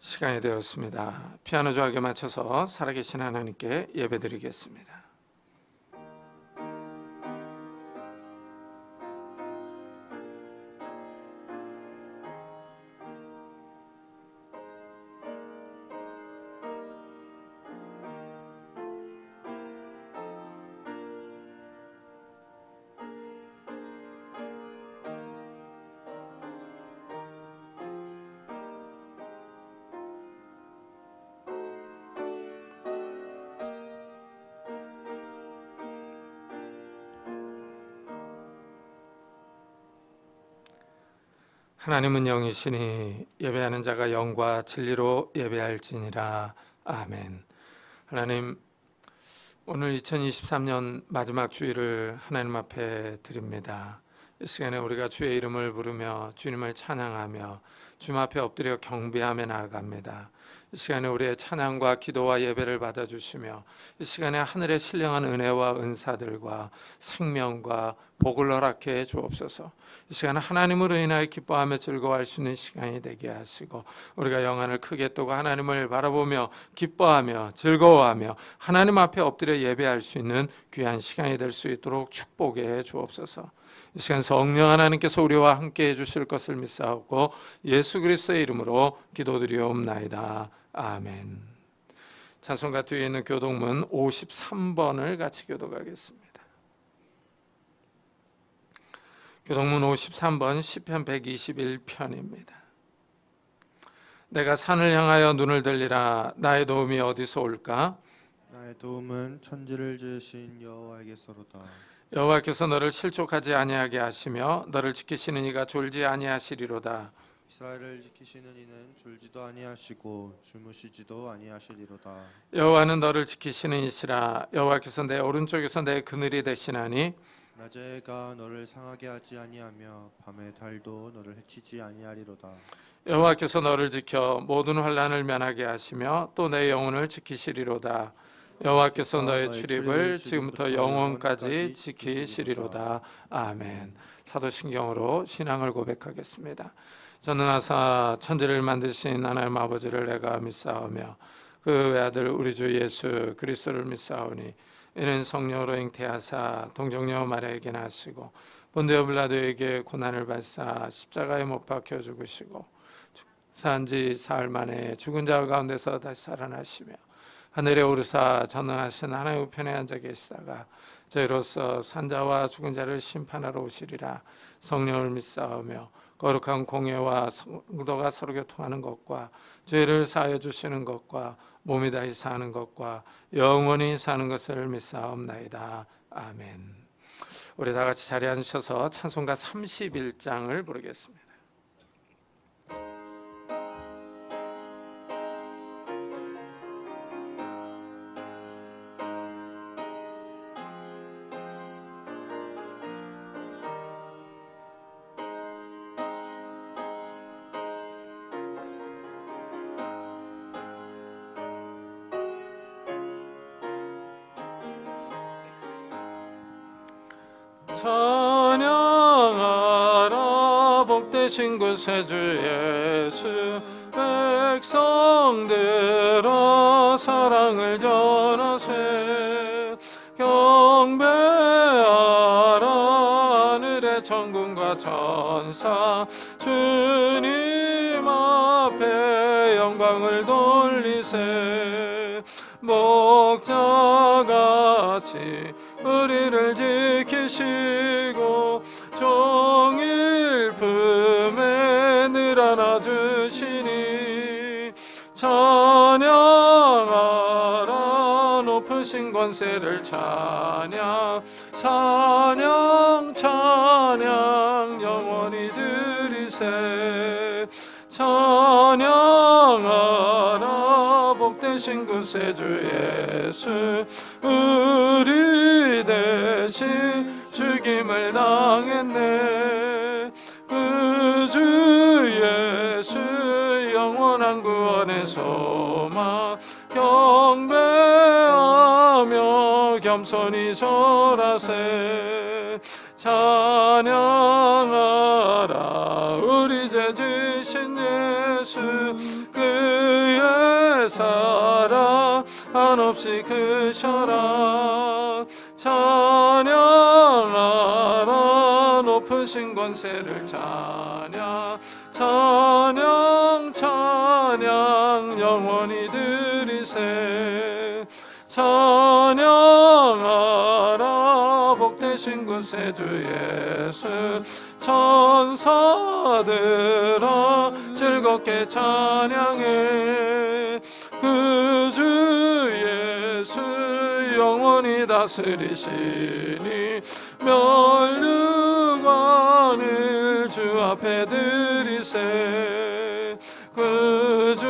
시간이 되었습니다. 피아노 조각에 맞춰서 살아계신 하나님께 예배드리겠습니다. 하나님은 영이시니 예배하는 자가 영과 진리로 예배할지니라. 아멘. 하나님, 오늘 2023년 마지막 주일을 하나님 앞에 드립니다. 이 시간에 우리가 주의 이름을 부르며 주님을 찬양하며 주님 앞에 엎드려 경배하며 나아갑니다. 이 시간에 우리의 찬양과 기도와 예배를 받아주시며 이 시간에 하늘의 신령한 은혜와 은사들과 생명과 복을 허락해 주옵소서. 이 시간에 하나님으로 인하여 기뻐하며 즐거워할 수 있는 시간이 되게 하시고 우리가 영안을 크게 뜨고 하나님을 바라보며 기뻐하며 즐거워하며 하나님 앞에 엎드려 예배할 수 있는 귀한 시간이 될 수 있도록 축복해 주옵소서. 이 시간 성령 하나님께서 우리와 함께 해주실 것을 믿사오고 예수 그리스도의 이름으로 기도드리옵나이다. 아멘. 찬송가 뒤에 있는 교독문 53번을 같이 교독하겠습니다. 교독문 53번 시편 121편입니다. 내가 산을 향하여 눈을 들리라. 나의 도움이 어디서 올까? 나의 도움은 천지를 지으신 여호와에게서로다. 여호와께서 너를 실족하지 아니하게 하시며 너를 지키시는 이가 졸지 아니하시리로다. 이스라엘을 지키시는 이는 졸지도 아니하시고 주무시지도 아니하시리로다. 여호와는 너를 지키시는 이시라. 여호와께서 내 오른쪽에서 내 그늘이 되시나니 낮에 해가 너를 상하게 하지 아니하며 밤에 달도 너를 해치지 아니하리로다. 여호와께서 너를 지켜 모든 환난을 면하게 하시며 또 내 영혼을 지키시리로다. 여호와께서 너의 출입을 지금부터 영원까지 지키시리로다. 아멘. 사도신경으로 신앙을 고백하겠습니다. 전능하사 천지를 만드신 하나님 아버지를 내가 믿사오며 그 외아들 우리 주 예수 그리스도를 믿사오니 이는 성령으로 잉태하사 동정녀 마리아에게 나시고 본디오 빌라도에게 고난을 받사 십자가에 못 박혀 죽으시고 산지 사흘 만에 죽은 자 가운데서 다시 살아나시며 하늘에 오르사 전능하신 하나님 우편에 앉아 계시다가 저희로서 산자와 죽은 자를 심판하러 오시리라. 성령을 믿사오며 거룩한 공예와 성도가 서로 교통하는 것과 죄를 사하여 주시는 것과 몸이 다시 사는 것과 영원히 사는 것을 믿사옵나이다. 아멘. 우리 다 같이 자리에 앉으셔서 찬송가 31장을 부르겠습니다. 찬양하라 복되신 구세주 예수 백성들아 사랑을 전하세 경배하라 하늘의 천군과 천사 주님 앞에 영광을 돌리세 목자같이 우리를 지키시고 종일 품에 늘 안아주시니 찬양하라 높으신 권세를 찬양 찬양 찬양 영원히 드리세 찬양하라 복되신 구세주 예수 우리 대신 죽임을 당했네 그 주 예수 영원한 구원의 소망 경배하며 겸손히 절하세 찬양하라 우리 죄 지신 예수 그 한없이 크셔라. 찬양하라 높으신 권세를 찬양 찬양 찬양 영원히 드리세. 찬양하라 복되신 구세주 예수. 천사들아 즐겁게 찬양해. 그 주 예수 영원히 다스리시니 면류관을 주 앞에 드리세. 그 주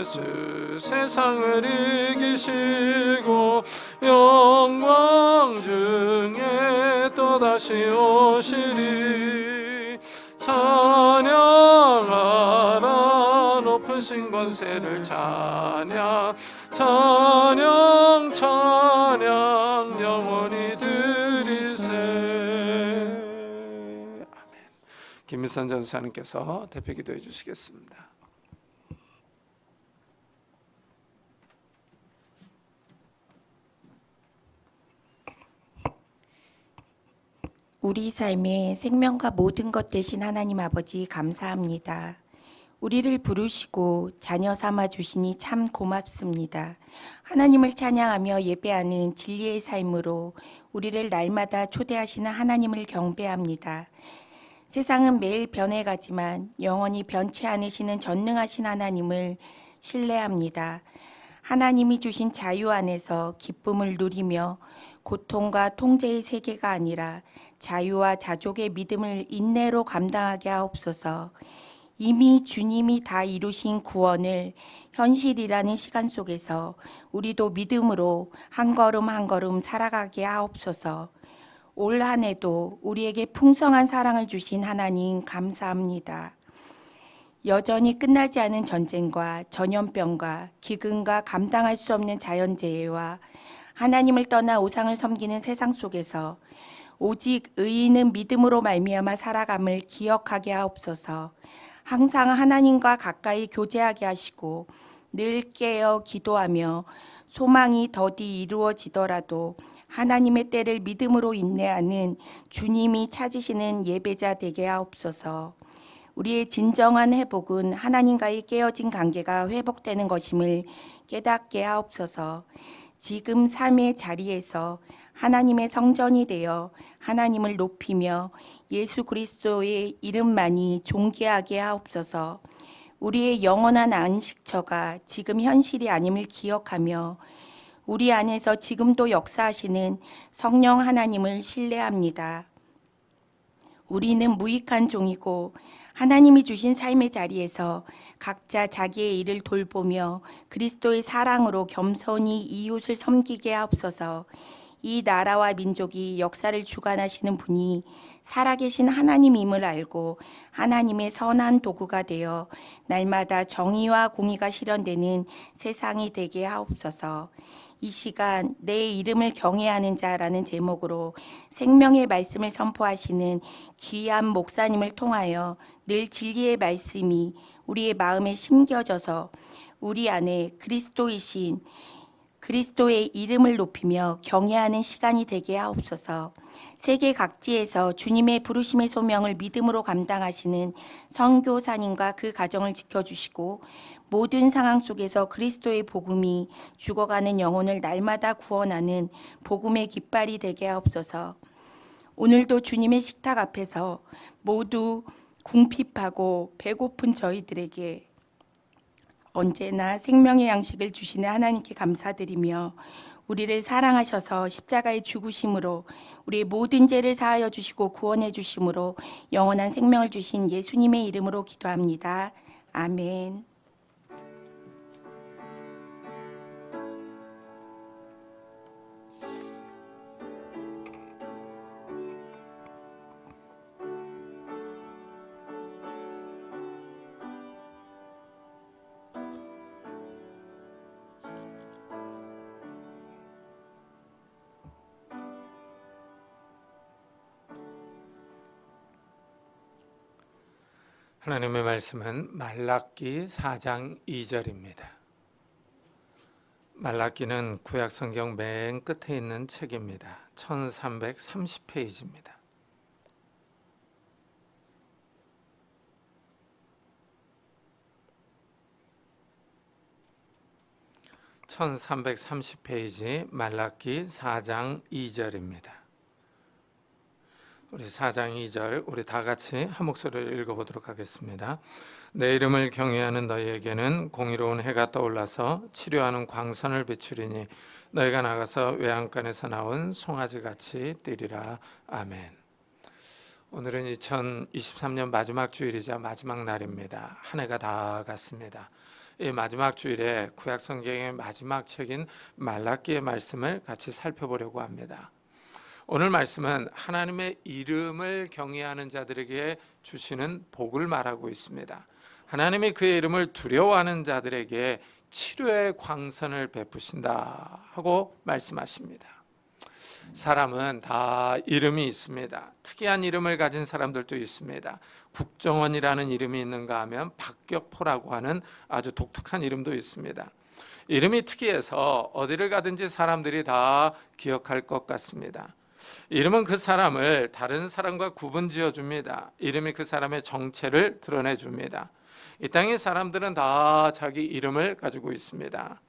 예수 세상을 이기시고 영광 중에 또다시 오시리. 찬양하라 높으신 권세를 찬양 찬양 찬양 영원히 드리세. 아멘. 김일선 전사님께서 대표 기도해 주시겠습니다. 우리 삶의 생명과 모든 것 되신 하나님 아버지 감사합니다. 우리를 부르시고 자녀 삼아 주시니 참 고맙습니다. 하나님을 찬양하며 예배하는 진리의 삶으로 우리를 날마다 초대하시는 하나님을 경배합니다. 세상은 매일 변해가지만 영원히 변치 않으시는 전능하신 하나님을 신뢰합니다. 하나님이 주신 자유 안에서 기쁨을 누리며 고통과 통제의 세계가 아니라 자유와 자족의 믿음을 인내로 감당하게 하옵소서. 이미 주님이 다 이루신 구원을 현실이라는 시간 속에서 우리도 믿음으로 한 걸음 한 걸음 살아가게 하옵소서. 올 한 해도 우리에게 풍성한 사랑을 주신 하나님 감사합니다. 여전히 끝나지 않은 전쟁과 전염병과 기근과 감당할 수 없는 자연재해와 하나님을 떠나 우상을 섬기는 세상 속에서 오직 의인은 믿음으로 말미암아 살아감을 기억하게 하옵소서. 항상 하나님과 가까이 교제하게 하시고 늘 깨어 기도하며 소망이 더디 이루어지더라도 하나님의 때를 믿음으로 인내하는 주님이 찾으시는 예배자 되게 하옵소서. 우리의 진정한 회복은 하나님과의 깨어진 관계가 회복되는 것임을 깨닫게 하옵소서. 지금 삶의 자리에서 하나님의 성전이 되어 하나님을 높이며 예수 그리스도의 이름만이 존귀하게 하옵소서. 우리의 영원한 안식처가 지금 현실이 아님을 기억하며 우리 안에서 지금도 역사하시는 성령 하나님을 신뢰합니다. 우리는 무익한 종이고 하나님이 주신 삶의 자리에서 각자 자기의 일을 돌보며 그리스도의 사랑으로 겸손히 이웃을 섬기게 하옵소서. 이 나라와 민족이 역사를 주관하시는 분이 살아계신 하나님임을 알고 하나님의 선한 도구가 되어 날마다 정의와 공의가 실현되는 세상이 되게 하옵소서. 이 시간 내 이름을 경외하는 자라는 제목으로 생명의 말씀을 선포하시는 귀한 목사님을 통하여 늘 진리의 말씀이 우리의 마음에 심겨져서 우리 안에 그리스도이신 그리스도의 이름을 높이며 경외하는 시간이 되게 하옵소서. 세계 각지에서 주님의 부르심의 소명을 믿음으로 감당하시는 선교사님과 그 가정을 지켜주시고 모든 상황 속에서 그리스도의 복음이 죽어가는 영혼을 날마다 구원하는 복음의 깃발이 되게 하옵소서. 오늘도 주님의 식탁 앞에서 모두 궁핍하고 배고픈 저희들에게 언제나 생명의 양식을 주시는 하나님께 감사드리며 우리를 사랑하셔서 십자가의 죽으심으로 우리의 모든 죄를 사하여 주시고 구원해 주심으로 영원한 생명을 주신 예수님의 이름으로 기도합니다. 아멘. 하나님의 말씀은 말라기 4장 2절입니다. 말라기는 구약 성경 맨 끝에 있는 책입니다. 1330페이지입니다. (1330페이지) 말라기 4장 2절입니다. 우리 4장 2절 우리 다 같이 한 목소리로 읽어보도록 하겠습니다. 내 이름을 경외하는 너희에게는 공의로운 해가 떠올라서 치료하는 광선을 비추리니 너희가 나가서 외양간에서 나온 송아지같이 뛰리라. 아멘. 오늘은 2023년 마지막 주일이자 마지막 날입니다. 한 해가 다 갔습니다. 이 마지막 주일에 구약 성경의 마지막 책인 말라기의 말씀을 같이 살펴보려고 합니다. 오늘 말씀은 하나님의 이름을 경외하는 자들에게 주시는 복을 말하고 있습니다. 하나님이 그의 이름을 두려워하는 자들에게 치료의 광선을 베푸신다 하고 말씀하십니다. 사람은 다 이름이 있습니다. 특이한 이름을 가진 사람들도 있습니다. 국정원이라는 이름이 있는가 하면 박격포라고 하는 아주 독특한 이름도 있습니다. 이름이 특이해서 어디를 가든지 사람들이 다 기억할 것 같습니다. 이름은 그 사람을 다른 사람과 구분 지어줍니다. 이름이 그 사람의 정체를 드러내줍니다. 이 땅의 사람들은 다 자기 이름을 가지고 있습니다.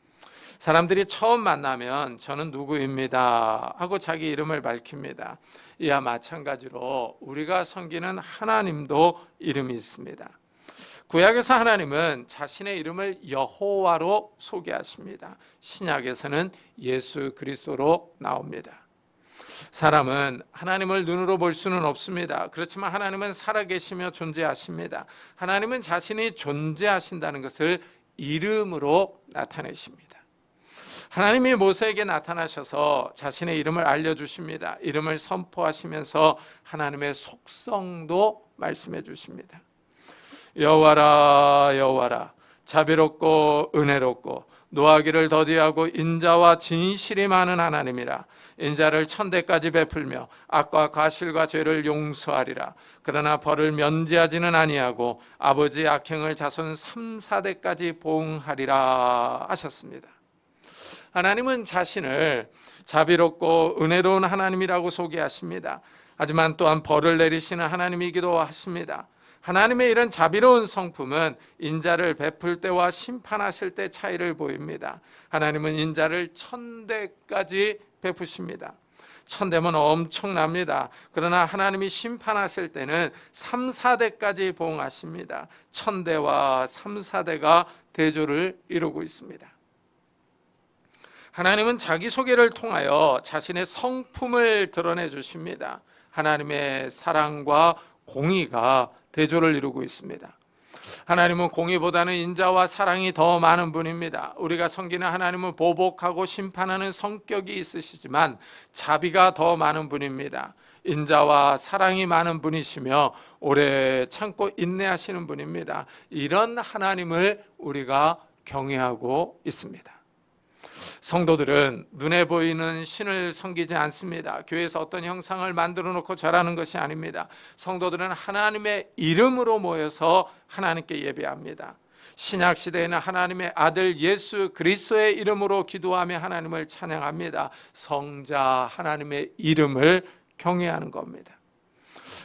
사람들이 처음 만나면 저는 누구입니다 하고 자기 이름을 밝힙니다. 이와 마찬가지로 우리가 섬기는 하나님도 이름이 있습니다. 구약에서 하나님은 자신의 이름을 여호와로 소개하십니다. 신약에서는 예수 그리스도로 나옵니다. 사람은 하나님을 눈으로 볼 수는 없습니다. 그렇지만 하나님은 살아계시며 존재하십니다. 하나님은 자신이 존재하신다는 것을 이름으로 나타내십니다. 하나님이 모세에게 나타나셔서 자신의 이름을 알려주십니다. 이름을 선포하시면서 하나님의 속성도 말씀해 주십니다. 여호와라 여호와라 자비롭고 은혜롭고 노하기를 더디하고 인자와 진실이 많은 하나님이라. 인자를 천대까지 베풀며 악과 과실과 죄를 용서하리라. 그러나 벌을 면제하지는 아니하고 아버지 악행을 자손 3, 4대까지 보응하리라 하셨습니다. 하나님은 자신을 자비롭고 은혜로운 하나님이라고 소개하십니다. 하지만 또한 벌을 내리시는 하나님이기도 하십니다. 하나님의 이런 자비로운 성품은 인자를 베풀 때와 심판하실 때 차이를 보입니다. 하나님은 인자를 1000대까지 베푸십니다. 1000대면 엄청납니다. 그러나 하나님이 심판하실 때는 3, 4대까지 보응하십니다. 1000대와 3, 4대가 대조를 이루고 있습니다. 하나님은 자기소개를 통하여 자신의 성품을 드러내 주십니다. 하나님의 사랑과 공의가 대조를 이루고 있습니다. 하나님은 공의보다는 인자와 사랑이 더 많은 분입니다. 우리가 섬기는 하나님은 보복하고 심판하는 성격이 있으시지만 자비가 더 많은 분입니다. 인자와 사랑이 많은 분이시며 오래 참고 인내하시는 분입니다. 이런 하나님을 우리가 경외하고 있습니다. 성도들은 눈에 보이는 신을 섬기지 않습니다. 교회에서 어떤 형상을 만들어 놓고 절하는 것이 아닙니다. 성도들은 하나님의 이름으로 모여서 하나님께 예배합니다. 신약 시대에는 하나님의 아들 예수 그리스도의 이름으로 기도하며 하나님을 찬양합니다. 성자 하나님의 이름을 경외하는 겁니다.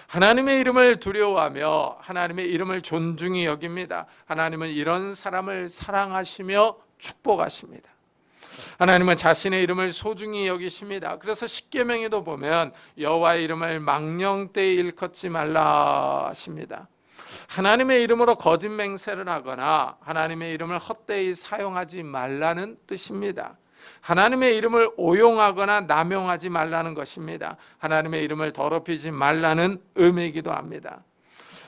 하나님의 이름을 두려워하며 하나님의 이름을 존중히 여깁니다. 하나님은 이런 사람을 사랑하시며 축복하십니다. 하나님은 자신의 이름을 소중히 여기십니다. 그래서 십계명에도 보면 여호와의 이름을 망령되이 일컫지 말라 하십니다. 하나님의 이름으로 거짓 맹세를 하거나 하나님의 이름을 헛되이 사용하지 말라는 뜻입니다. 하나님의 이름을 오용하거나 남용하지 말라는 것입니다. 하나님의 이름을 더럽히지 말라는 의미이기도 합니다.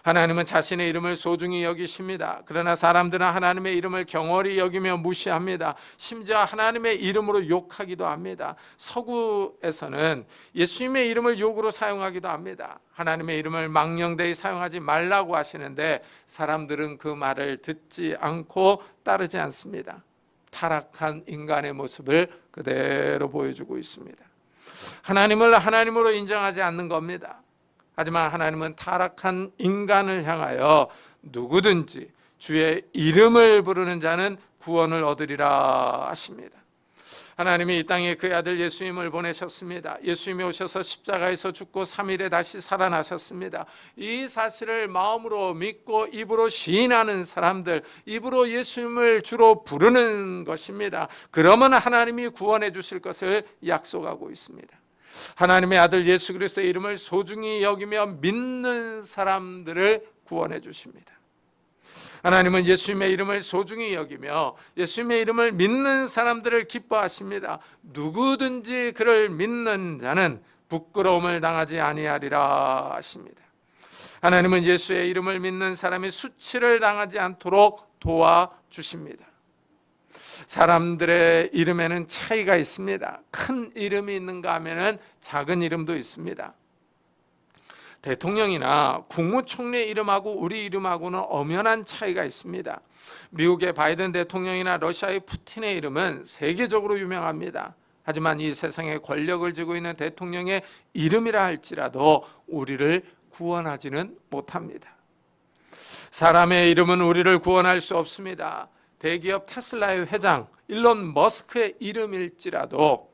하나님은 자신의 이름을 소중히 여기십니다. 그러나 사람들은 하나님의 이름을 경홀히 여기며 무시합니다. 심지어 하나님의 이름으로 욕하기도 합니다. 서구에서는 예수님의 이름을 욕으로 사용하기도 합니다. 하나님의 이름을 망령되이 사용하지 말라고 하시는데 사람들은 그 말을 듣지 않고 따르지 않습니다. 타락한 인간의 모습을 그대로 보여주고 있습니다. 하나님을 하나님으로 인정하지 않는 겁니다. 하지만 하나님은 타락한 인간을 향하여 누구든지 주의 이름을 부르는 자는 구원을 얻으리라 하십니다. 하나님이 이 땅에 그의 아들 예수님을 보내셨습니다. 예수님이 오셔서 십자가에서 죽고 3일에 다시 살아나셨습니다. 이 사실을 마음으로 믿고 입으로 시인하는 사람들, 입으로 예수님을 주로 부르는 것입니다. 그러면 하나님이 구원해 주실 것을 약속하고 있습니다. 하나님의 아들 예수 그리스도의 이름을 소중히 여기며 믿는 사람들을 구원해 주십니다. 하나님은 예수님의 이름을 소중히 여기며 예수님의 이름을 믿는 사람들을 기뻐하십니다. 누구든지 그를 믿는 자는 부끄러움을 당하지 아니하리라 하십니다. 하나님은 예수의 이름을 믿는 사람이 수치를 당하지 않도록 도와주십니다. 사람들의 이름에는 차이가 있습니다. 큰 이름이 있는가 하면은 작은 이름도 있습니다. 대통령이나 국무총리 이름하고 우리 이름하고는 엄연한 차이가 있습니다. 미국의 바이든 대통령이나 러시아의 푸틴의 이름은 세계적으로 유명합니다. 하지만 이 세상에 권력을 쥐고 있는 대통령의 이름이라 할지라도 우리를 구원하지는 못합니다. 사람의 이름은 우리를 구원할 수 없습니다. 대기업 테슬라의 회장 일론 머스크의 이름일지라도,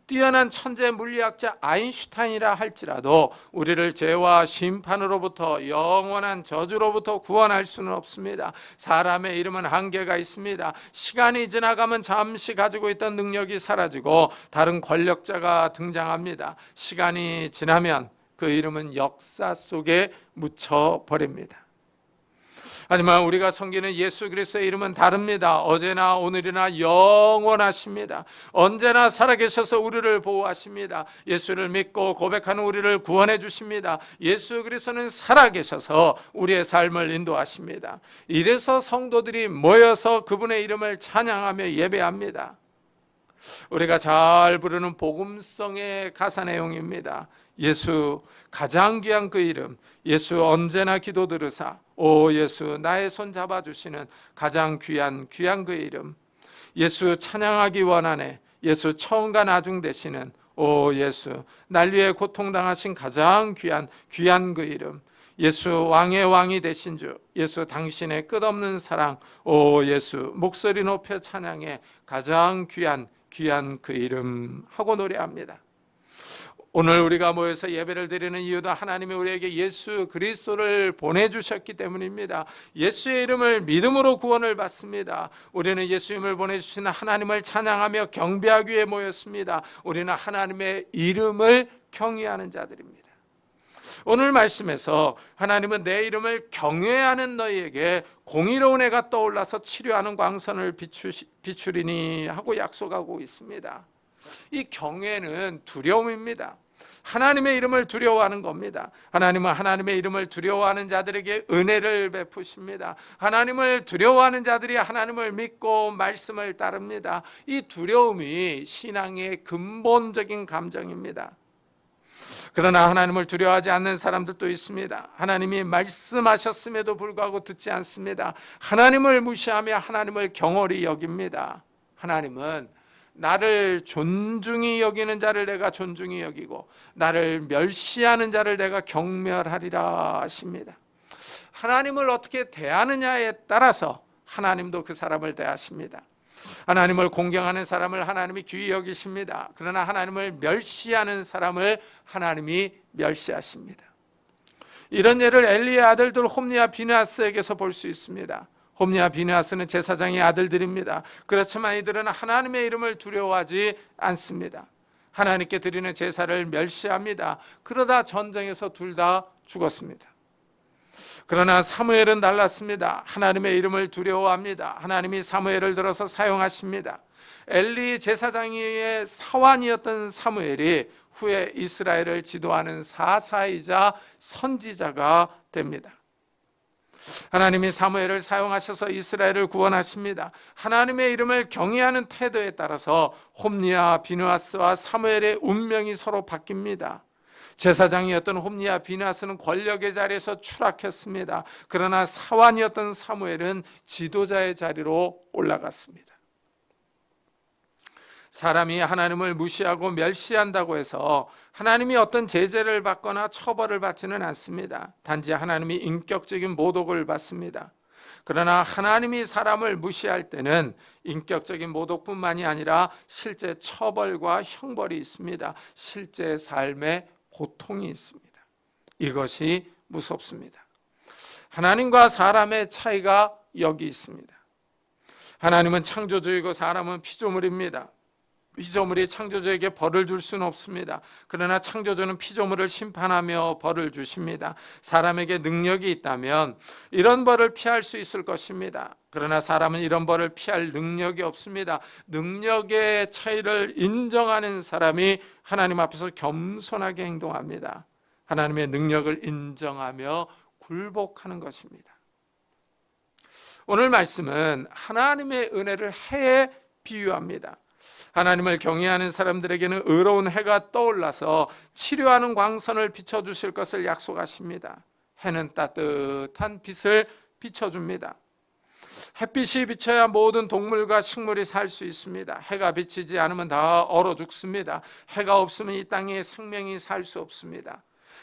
뛰어난 천재 물리학자 아인슈타인이라 할지라도 우리를 죄와 심판으로부터, 영원한 저주로부터 구원할 수는 없습니다. 사람의 이름은 한계가 있습니다. 시간이 지나가면 잠시 가지고 있던 능력이 사라지고 다른 권력자가 등장합니다. 시간이 지나면 그 이름은 역사 속에 묻혀버립니다. 하지만 우리가 섬기는 예수 그리스도의 이름은 다릅니다. 어제나 오늘이나 영원하십니다. 언제나 살아계셔서 우리를 보호하십니다. 예수를 믿고 고백하는 우리를 구원해 주십니다. 예수 그리스도는 살아계셔서 우리의 삶을 인도하십니다. 이래서 성도들이 모여서 그분의 이름을 찬양하며 예배합니다. 우리가 잘 부르는 복음성의 가사 내용입니다. 예수 가장 귀한 그 이름, 예수 언제나 기도 들으사, 오 예수 나의 손 잡아주시는 가장 귀한 그 이름, 예수 찬양하기 원하네, 예수 처음과 나중 되시는 오 예수 날 위해 고통당하신 가장 귀한 그 이름, 예수 왕의 왕이 되신 주, 예수 당신의 끝없는 사랑, 오 예수 목소리 높여 찬양해 가장 귀한 그 이름 하고 노래합니다. 오늘 우리가 모여서 예배를 드리는 이유도 하나님이 우리에게 예수 그리스도를 보내주셨기 때문입니다. 예수의 이름을 믿음으로 구원을 받습니다. 우리는 예수님을 보내주신 하나님을 찬양하며 경배하기 위해 모였습니다. 우리는 하나님의 이름을 경외하는 자들입니다. 오늘 말씀에서 하나님은 내 이름을 경외하는 너희에게 공의로운 해가 떠올라서 치료하는 광선을 비추리니 하고 약속하고 있습니다. 이 경외는 두려움입니다. 하나님의 이름을 두려워하는 겁니다. 하나님은 하나님의 이름을 두려워하는 자들에게 은혜를 베푸십니다. 하나님을 두려워하는 자들이 하나님을 믿고 말씀을 따릅니다. 이 두려움이 신앙의 근본적인 감정입니다. 그러나 하나님을 두려워하지 않는 사람들도 있습니다. 하나님이 말씀하셨음에도 불구하고 듣지 않습니다. 하나님을 무시하며 하나님을 경홀히 여깁니다. 하나님은 나를 존중히 여기는 자를 내가 존중히 여기고 나를 멸시하는 자를 내가 경멸하리라 하십니다. 하나님을 어떻게 대하느냐에 따라서 하나님도 그 사람을 대하십니다. 하나님을 공경하는 사람을 하나님이 귀히 여기십니다. 그러나 하나님을 멸시하는 사람을 하나님이 멸시하십니다. 이런 예를 엘리의 아들들 홈리와 비느하스에게서 볼 수 있습니다. 홈리와 비느하스는 제사장의 아들들입니다. 그렇지만 이들은 하나님의 이름을 두려워하지 않습니다. 하나님께 드리는 제사를 멸시합니다. 그러다 전쟁에서 둘 다 죽었습니다. 그러나 사무엘은 달랐습니다. 하나님의 이름을 두려워합니다. 하나님이 사무엘을 들어서 사용하십니다. 엘리 제사장의 사환이었던 사무엘이 후에 이스라엘을 지도하는 사사이자 선지자가 됩니다. 하나님이 사무엘을 사용하셔서 이스라엘을 구원하십니다. 하나님의 이름을 경외하는 태도에 따라서 홈리와 비느하스와 사무엘의 운명이 서로 바뀝니다. 제사장이었던 홈리와 비느하스는 권력의 자리에서 추락했습니다. 그러나 사환이었던 사무엘은 지도자의 자리로 올라갔습니다. 사람이 하나님을 무시하고 멸시한다고 해서 하나님이 어떤 제재를 받거나 처벌을 받지는 않습니다. 단지 하나님이 인격적인 모독을 받습니다. 그러나 하나님이 사람을 무시할 때는 인격적인 모독뿐만이 아니라 실제 처벌과 형벌이 있습니다. 실제 삶의 고통이 있습니다. 이것이 무섭습니다. 하나님과 사람의 차이가 여기 있습니다. 하나님은 창조주이고 사람은 피조물입니다. 피조물이 창조주에게 벌을 줄 수는 없습니다. 그러나 창조주는 피조물을 심판하며 벌을 주십니다. 사람에게 능력이 있다면 이런 벌을 피할 수 있을 것입니다. 그러나 사람은 이런 벌을 피할 능력이 없습니다. 능력의 차이를 인정하는 사람이 하나님 앞에서 겸손하게 행동합니다. 하나님의 능력을 인정하며 굴복하는 것입니다. 오늘 말씀은 하나님의 은혜를 해에 비유합니다. 하나님을 경외하는 사람들에게는 의로운 해가 떠올라서 치료하는 광선을 비춰주실 것을 약속하십니다. 해는 따뜻한 빛을 비춰줍니다. 햇빛이 비쳐야 모든 동물과 식물이 살 수 있습니다. 해가 비치지 않으면 다 얼어 죽습니다. 해가 없으면 이 땅에 생명이 살 수 없습니다.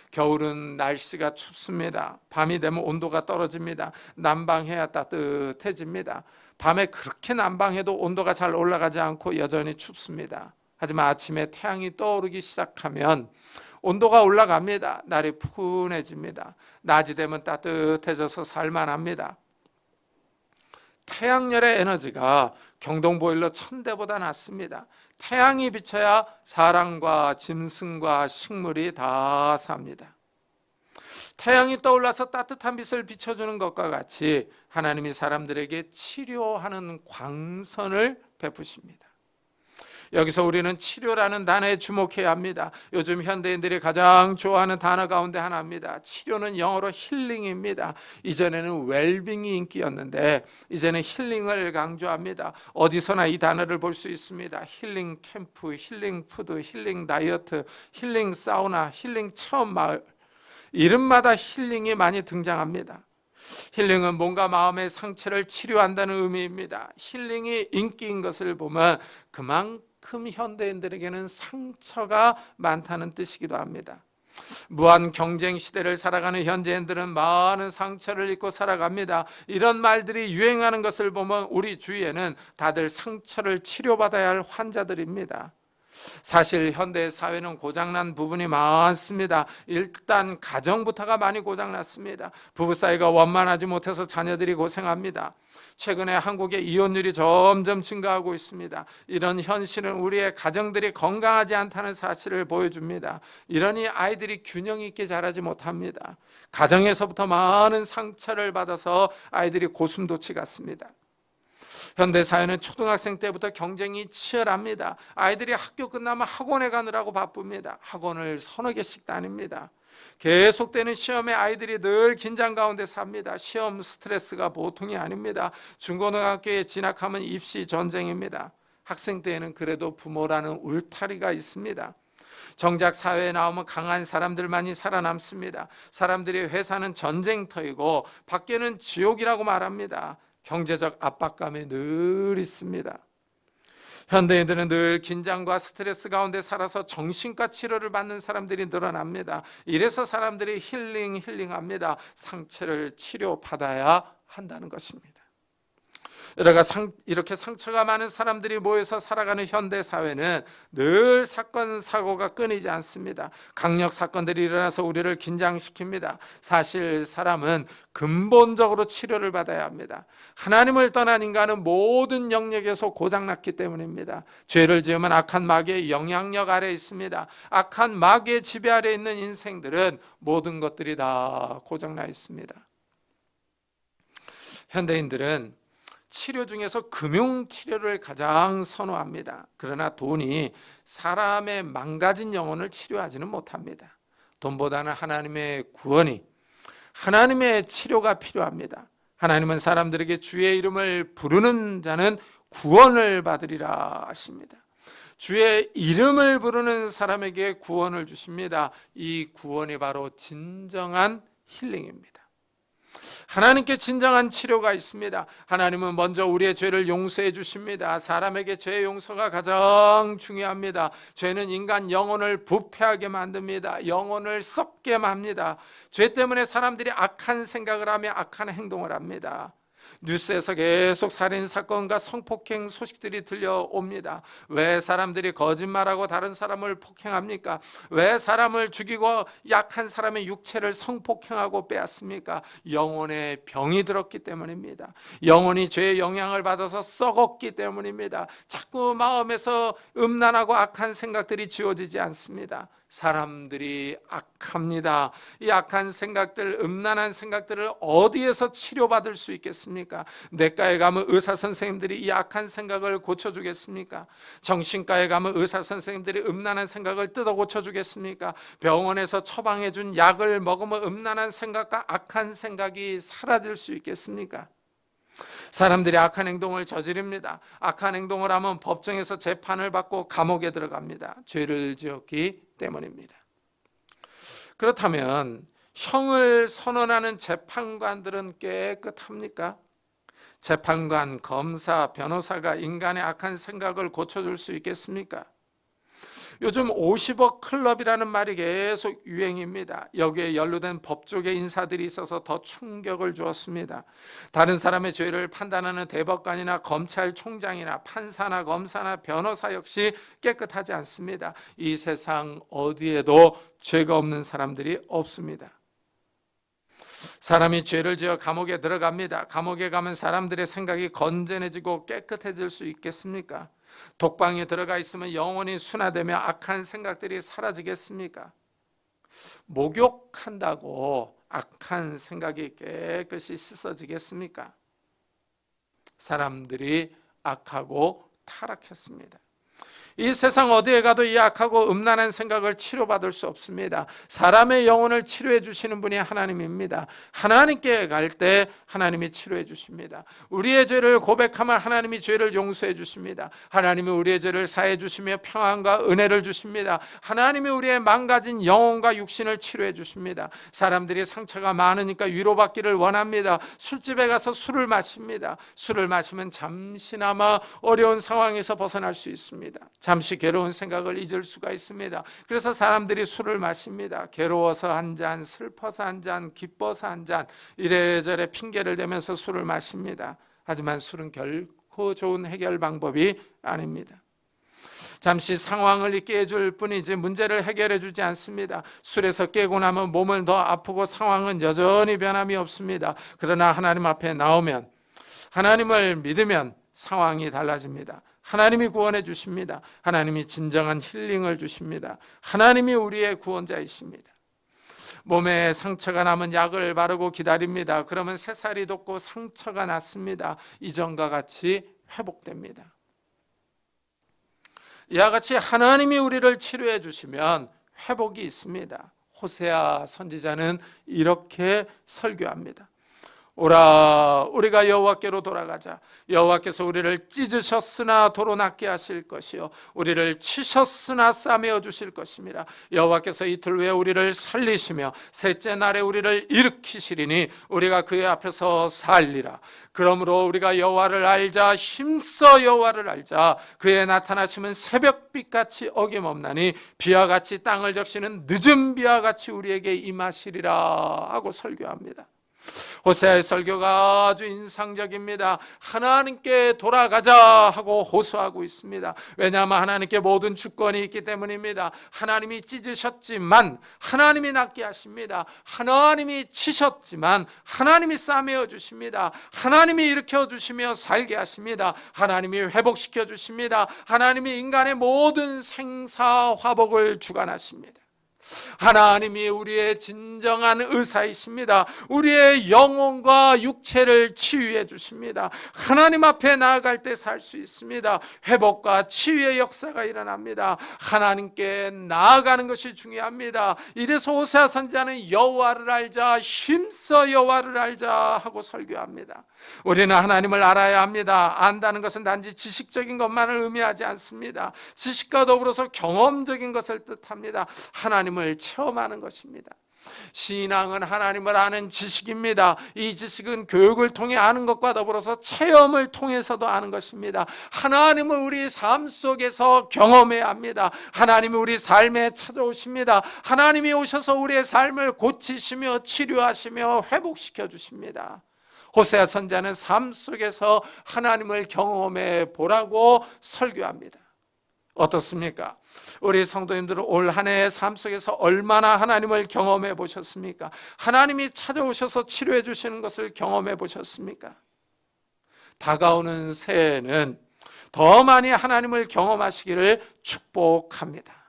겨울은 날씨가 춥습니다. 밤이 되면 온도가 떨어집니다. 난방해야 따뜻해집니다. 밤에 그렇게 난방해도 온도가 잘 올라가지 않고 여전히 춥습니다. 하지만 아침에 태양이 떠오르기 시작하면 온도가 올라갑니다. 날이 푸근해집니다. 낮이 되면 따뜻해져서 살만합니다. 태양열의 에너지가 경동보일러 1000대보다 낫습니다. 태양이 비쳐야 사람과 짐승과 식물이 다 삽니다. 태양이 떠올라서 따뜻한 빛을 비춰주는 것과 같이 하나님이 사람들에게 치료하는 광선을 베푸십니다. 여기서 우리는 치료라는 단어에 주목해야 합니다. 요즘 현대인들이 가장 좋아하는 단어 가운데 하나입니다. 치료는 영어로 힐링입니다. 이전에는 웰빙이 인기였는데 이제는 힐링을 강조합니다. 어디서나 이 단어를 볼 수 있습니다. 힐링 캠프, 힐링 푸드, 힐링 다이어트, 힐링 사우나, 힐링 체험 마을, 이름마다 힐링이 많이 등장합니다. 힐링은 몸과 마음의 상처를 치료한다는 의미입니다. 힐링이 인기인 것을 보면 그만큼 현대인들에게는 상처가 많다는 뜻이기도 합니다. 무한 경쟁 시대를 살아가는 현대인들은 많은 상처를 입고 살아갑니다. 이런 말들이 유행하는 것을 보면 우리 주위에는 다들 상처를 치료받아야 할 환자들입니다. 사실 현대 사회는 고장난 부분이 많습니다. 일단 가정부터가 많이 고장났습니다. 부부 사이가 원만하지 못해서 자녀들이 고생합니다. 최근에 한국의 이혼율이 점점 증가하고 있습니다. 이런 현실은 우리의 가정들이 건강하지 않다는 사실을 보여줍니다. 이러니 아이들이 균형 있게 자라지 못합니다. 가정에서부터 많은 상처를 받아서 아이들이 고슴도치 같습니다. 현대사회는 초등학생 때부터 경쟁이 치열합니다. 아이들이 학교 끝나면 학원에 가느라고 바쁩니다. 학원을 서너 개씩 다닙니다. 계속되는 시험에 아이들이 늘 긴장 가운데 삽니다. 시험 스트레스가 보통이 아닙니다. 중고등학교에 진학하면 입시 전쟁입니다. 학생 때에는 그래도 부모라는 울타리가 있습니다. 정작 사회에 나오면 강한 사람들만이 살아남습니다. 사람들이 회사는 전쟁터이고 밖에는 지옥이라고 말합니다. 경제적 압박감이 늘 있습니다. 현대인들은 늘 긴장과 스트레스 가운데 살아서 정신과 치료를 받는 사람들이 늘어납니다. 이래서 사람들이 힐링합니다. 상처를 치료받아야 한다는 것입니다. 이렇게 상처가 많은 사람들이 모여서 살아가는 현대 사회는 늘 사건 사고가 끊이지 않습니다. 강력 사건들이 일어나서 우리를 긴장시킵니다. 사실 사람은 근본적으로 치료를 받아야 합니다. 하나님을 떠난 인간은 모든 영역에서 고장났기 때문입니다. 죄를 지으면 악한 마귀의 영향력 아래 있습니다. 악한 마귀의 지배 아래 있는 인생들은 모든 것들이 다 고장나 있습니다. 현대인들은 치료 중에서 금융치료를 가장 선호합니다. 그러나 돈이 사람의 망가진 영혼을 치료하지는 못합니다. 돈보다는 하나님의 구원이, 하나님의 치료가 필요합니다. 하나님은 사람들에게 주의 이름을 부르는 자는 구원을 받으리라 하십니다. 주의 이름을 부르는 사람에게 구원을 주십니다. 이 구원이 바로 진정한 힐링입니다. 하나님께 진정한 치료가 있습니다. 하나님은 먼저 우리의 죄를 용서해 주십니다. 사람에게 죄의 용서가 가장 중요합니다. 죄는 인간 영혼을 부패하게 만듭니다. 영혼을 썩게 합니다. 죄 때문에 사람들이 악한 생각을 하며 악한 행동을 합니다. 뉴스에서 계속 살인 사건과 성폭행 소식들이 들려옵니다. 왜 사람들이 거짓말하고 다른 사람을 폭행합니까? 왜 사람을 죽이고 약한 사람의 육체를 성폭행하고 빼앗습니까? 영혼에 병이 들었기 때문입니다. 영혼이 죄의 영향을 받아서 썩었기 때문입니다. 자꾸 마음에서 음란하고 악한 생각들이 지워지지 않습니다. 사람들이 악합니다. 이 악한 생각들, 음란한 생각들을 어디에서 치료받을 수 있겠습니까? 내과에 가면 의사 선생님들이 이 악한 생각을 고쳐주겠습니까? 정신과에 가면 의사 선생님들이 음란한 생각을 뜯어 고쳐주겠습니까? 병원에서 처방해준 약을 먹으면 음란한 생각과 악한 생각이 사라질 수 있겠습니까? 사람들이 악한 행동을 저지릅니다. 악한 행동을 하면 법정에서 재판을 받고 감옥에 들어갑니다. 죄를 지었기 때문입니다. 그렇다면 형을 선언하는 재판관들은 깨끗합니까? 재판관, 검사, 변호사가 인간의 악한 생각을 고쳐줄 수 있겠습니까? 요즘 50억 클럽이라는 말이 계속 유행입니다. 여기에 연루된 법조계 인사들이 있어서 더 충격을 주었습니다. 다른 사람의 죄를 판단하는 대법관이나 검찰총장이나 판사나 검사나 변호사 역시 깨끗하지 않습니다. 이 세상 어디에도 죄가 없는 사람들이 없습니다. 사람이 죄를 지어 감옥에 들어갑니다. 감옥에 가면 사람들의 생각이 건전해지고 깨끗해질 수 있겠습니까? 독방에 들어가 있으면 영혼이 순화되며 악한 생각들이 사라지겠습니까? 목욕한다고 악한 생각이 깨끗이 씻어지겠습니까? 사람들이 악하고 타락했습니다. 이 세상 어디에 가도 이 악하고 음란한 생각을 치료받을 수 없습니다. 사람의 영혼을 치료해 주시는 분이 하나님입니다. 하나님께 갈 때 하나님이 치료해 주십니다. 우리의 죄를 고백하면 하나님이 죄를 용서해 주십니다. 하나님이 우리의 죄를 사해 주시며 평안과 은혜를 주십니다. 하나님이 우리의 망가진 영혼과 육신을 치료해 주십니다. 사람들이 상처가 많으니까 위로받기를 원합니다. 술집에 가서 술을 마십니다. 술을 마시면 잠시나마 어려운 상황에서 벗어날 수 있습니다. 잠시 괴로운 생각을 잊을 수가 있습니다. 그래서 사람들이 술을 마십니다. 괴로워서 한 잔, 슬퍼서 한 잔, 기뻐서 한 잔, 이래저래 핑계를 대면서 술을 마십니다. 하지만 술은 결코 좋은 해결 방법이 아닙니다. 잠시 상황을 잊게 해줄 뿐이지 문제를 해결해 주지 않습니다. 술에서 깨고 나면 몸은 더 아프고 상황은 여전히 변함이 없습니다. 그러나 하나님 앞에 나오면, 하나님을 믿으면 상황이 달라집니다. 하나님이 구원해 주십니다. 하나님이 진정한 힐링을 주십니다. 하나님이 우리의 구원자이십니다. 몸에 상처가 나면 약을 바르고 기다립니다. 그러면 새살이 돋고 상처가 났습니다. 이전과 같이 회복됩니다. 이와 같이 하나님이 우리를 치료해 주시면 회복이 있습니다. 호세아 선지자는 이렇게 설교합니다. 오라, 우리가 여호와께로 돌아가자. 여호와께서 우리를 찢으셨으나 도로 낫게 하실 것이요 우리를 치셨으나 싸매어 주실 것입니다. 여호와께서 이틀 후에 우리를 살리시며 셋째 날에 우리를 일으키시리니 우리가 그의 앞에서 살리라. 그러므로 우리가 여호와를 알자, 힘써 여호와를 알자. 그의 나타나심은 새벽빛같이 어김없나니 비와 같이 땅을 적시는 늦은 비와 같이 우리에게 임하시리라 하고 설교합니다. 호세아의 설교가 아주 인상적입니다. 하나님께 돌아가자 하고 호소하고 있습니다. 왜냐하면 하나님께 모든 주권이 있기 때문입니다. 하나님이 찢으셨지만 하나님이 낫게 하십니다. 하나님이 치셨지만 하나님이 싸매어 주십니다. 하나님이 일으켜 주시며 살게 하십니다. 하나님이 회복시켜 주십니다. 하나님이 인간의 모든 생사화복을 주관하십니다. 하나님이 우리의 진정한 의사이십니다. 우리의 영혼과 육체를 치유해 주십니다. 하나님 앞에 나아갈 때 살 수 있습니다. 회복과 치유의 역사가 일어납니다. 하나님께 나아가는 것이 중요합니다. 이래서 호세아 선지자는 여호와를 알자, 힘써 여호와를 알자 하고 설교합니다. 우리는 하나님을 알아야 합니다. 안다는 것은 단지 지식적인 것만을 의미하지 않습니다. 지식과 더불어서 경험적인 것을 뜻합니다. 하나님을 체험하는 것입니다. 신앙은 하나님을 아는 지식입니다. 이 지식은 교육을 통해 아는 것과 더불어서 체험을 통해서도 아는 것입니다. 하나님을 우리 삶 속에서 경험해야 합니다. 하나님이 우리 삶에 찾아오십니다. 하나님이 오셔서 우리의 삶을 고치시며 치료하시며 회복시켜 주십니다. 호세아 선지자는 삶 속에서 하나님을 경험해 보라고 설교합니다. 어떻습니까? 우리 성도님들은 올 한 해의 삶 속에서 얼마나 하나님을 경험해 보셨습니까? 하나님이 찾아오셔서 치료해 주시는 것을 경험해 보셨습니까? 다가오는 새해에는 더 많이 하나님을 경험하시기를 축복합니다.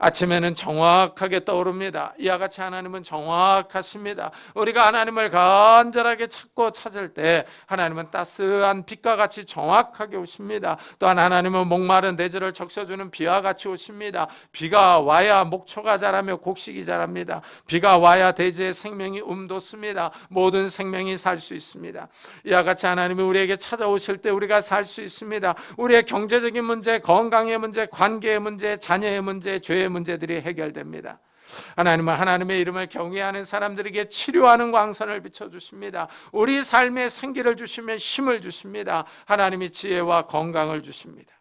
아침에는 정확하게 떠오릅니다. 이와 같이 하나님은 정확하십니다. 우리가 하나님을 간절하게 찾고 찾을 때 하나님은 따스한 빛과 같이 정확하게 오십니다. 또한 하나님은 목마른 대지를 적셔주는 비와 같이 오십니다. 비가 와야 목초가 자라며 곡식이 자랍니다. 비가 와야 대지의 생명이 돋습니다. 모든 생명이 살 수 있습니다. 이와 같이 하나님이 우리에게 찾아오실 때 우리가 살 수 있습니다. 우리의 경제적인 문제, 건강의 문제, 관계의 문제, 자녀의 문제, 죄의 문제들이 해결됩니다. 하나님은 하나님의 이름을 경외하는 사람들에게 치료하는 광선을 비춰주십니다. 우리 삶에 생기를 주시며 힘을 주십니다. 하나님이 지혜와 건강을 주십니다.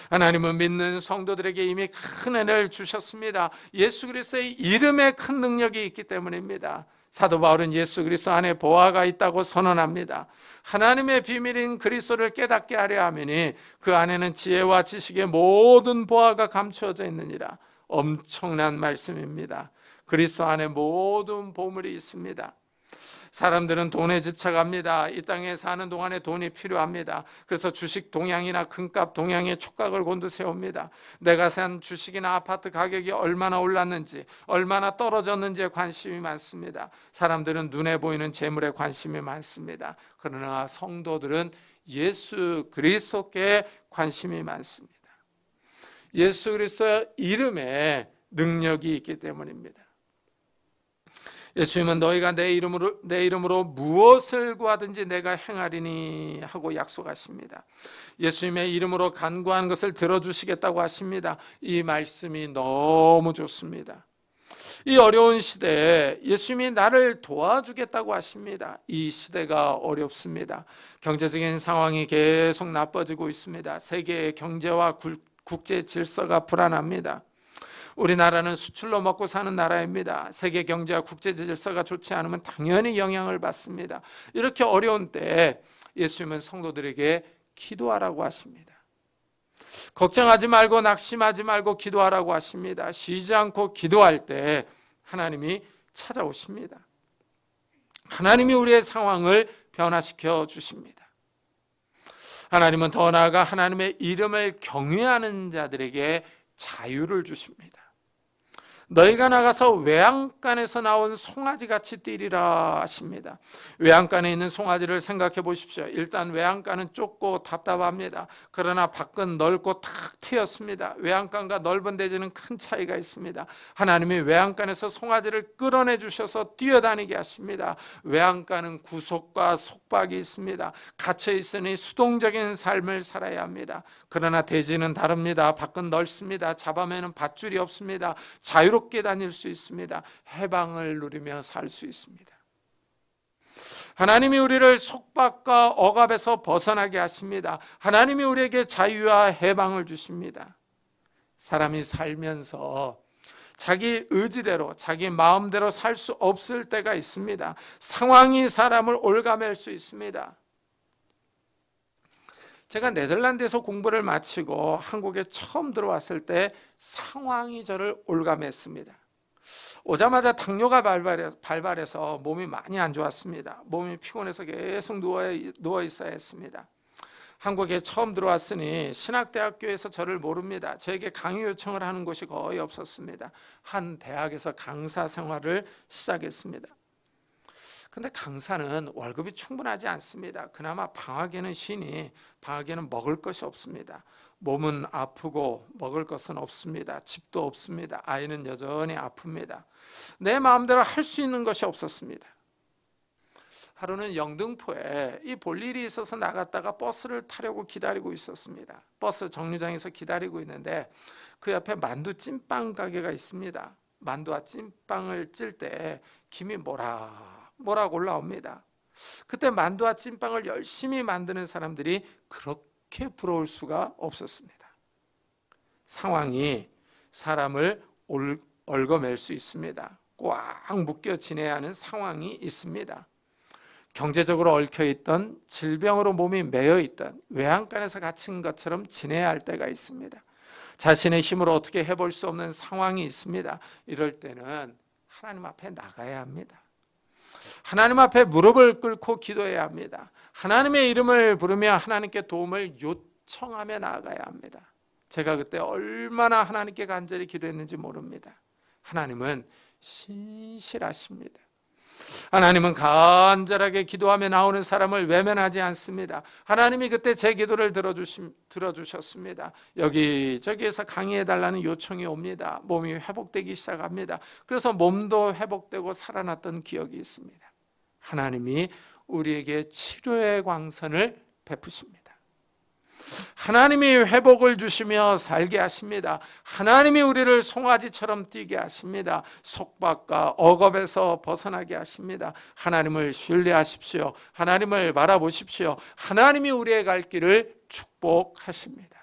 하나님은 믿는 성도들에게 이미 큰 은혜를 주셨습니다. 예수 그리스도의 이름에 큰 능력이 있기 때문입니다. 사도 바울은 예수 그리스도 안에 보화가 있다고 선언합니다. 하나님의 비밀인 그리스도를 깨닫게 하려 하매니 그 안에는 지혜와 지식의 모든 보화가 감추어져 있느니라. 엄청난 말씀입니다. 그리스도 안에 모든 보물이 있습니다. 사람들은 돈에 집착합니다. 이 땅에 사는 동안에 돈이 필요합니다. 그래서 주식 동향이나 금값 동향의 촉각을 곤두세웁니다. 내가 산 주식이나 아파트 가격이 얼마나 올랐는지, 얼마나 떨어졌는지에 관심이 많습니다. 사람들은 눈에 보이는 재물에 관심이 많습니다. 그러나 성도들은 예수 그리스도께 관심이 많습니다. 예수 그리스도의 이름에 능력이 있기 때문입니다. 예수님은 너희가 내 이름으로 무엇을 구하든지 내가 행하리니 하고 약속하십니다. 예수님의 이름으로 간구한 것을 들어주시겠다고 하십니다. 이 말씀이 너무 좋습니다. 이 어려운 시대에 예수님이 나를 도와주겠다고 하십니다. 이 시대가 어렵습니다. 경제적인 상황이 계속 나빠지고 있습니다. 세계의 경제와 국제 질서가 불안합니다. 우리나라는 수출로 먹고 사는 나라입니다. 세계 경제와 국제 질서가 좋지 않으면 당연히 영향을 받습니다. 이렇게 어려운 때 예수님은 성도들에게 기도하라고 하십니다. 걱정하지 말고 낙심하지 말고 기도하라고 하십니다. 쉬지 않고 기도할 때 하나님이 찾아오십니다. 하나님이 우리의 상황을 변화시켜 주십니다. 하나님은 더 나아가 하나님의 이름을 경외하는 자들에게 자유를 주십니다. 너희가 나가서 외양간에서 나온 송아지같이 뛰리라 하십니다. 외양간에 있는 송아지를 생각해 보십시오. 일단 외양간은 좁고 답답합니다. 그러나 밖은 넓고 탁 트였습니다. 외양간과 넓은 대지는 큰 차이가 있습니다. 하나님이 외양간에서 송아지를 끌어내 주셔서 뛰어다니게 하십니다. 외양간은 구속과 속박이 있습니다. 갇혀 있으니 수동적인 삶을 살아야 합니다. 그러나 대지는 다릅니다. 밖은 넓습니다. 잡아매는 밧줄이 없습니다. 자유롭게 다닐 수 있습니다. 해방을 누리며 살 수 있습니다. 하나님이 우리를 속박과 억압에서 벗어나게 하십니다. 하나님이 우리에게 자유와 해방을 주십니다. 사람이 살면서 자기 의지대로 자기 마음대로 살 수 없을 때가 있습니다. 상황이 사람을 올가맬 수 있습니다. 제가 네덜란드에서 공부를 마치고 한국에 처음 들어왔을 때 상황이 저를 올가맸습니다. 오자마자 당뇨가 발발해서 몸이 많이 안 좋았습니다. 몸이 피곤해서 계속 누워 있어야 했습니다. 한국에 처음 들어왔으니 신학대학교에서 저를 모릅니다. 저에게 강의 요청을 하는 곳이 거의 없었습니다. 한 대학에서 강사 생활을 시작했습니다. 근데 강사는 월급이 충분하지 않습니다. 그나마 방학에는 쉬니 방학에는 먹을 것이 없습니다. 몸은 아프고 먹을 것은 없습니다. 집도 없습니다. 아이는 여전히 아픕니다. 내 마음대로 할 수 있는 것이 없었습니다. 하루는 영등포에 이 볼 일이 있어서 나갔다가 버스를 타려고 기다리고 있었습니다. 버스 정류장에서 기다리고 있는데 그 옆에 만두 찐빵 가게가 있습니다. 만두와 찐빵을 찔 때 김이 모락 올라옵니다. 그때 만두와 찐빵을 열심히 만드는 사람들이 그렇게 부러울 수가 없었습니다. 상황이 사람을 얽어맬 수 있습니다. 꽉 묶여 지내야 하는 상황이 있습니다. 경제적으로 얽혀있던 질병으로 몸이 매여있던 외양간에서 갇힌 것처럼 지내야 할 때가 있습니다. 자신의 힘으로 어떻게 해볼 수 없는 상황이 있습니다. 이럴 때는 하나님 앞에 나가야 합니다. 하나님 앞에 무릎을 꿇고 기도해야 합니다. 하나님의 이름을 부르며 하나님께 도움을 요청하며 나아가야 합니다. 제가 그때 얼마나 하나님께 간절히 기도했는지 모릅니다. 하나님은 신실하십니다. 하나님은 간절하게 기도하며 나오는 사람을 외면하지 않습니다. 하나님이 그때 제 기도를 들어주셨습니다. 여기저기에서 강의해달라는 요청이 옵니다. 몸이 회복되기 시작합니다. 그래서 몸도 회복되고 살아났던 기억이 있습니다. 하나님이 우리에게 치료의 광선을 베푸십니다. 하나님이 회복을 주시며 살게 하십니다. 하나님이 우리를 송아지처럼 뛰게 하십니다. 속박과 억압에서 벗어나게 하십니다. 하나님을 신뢰하십시오. 하나님을 바라보십시오. 하나님이 우리의 갈 길을 축복하십니다.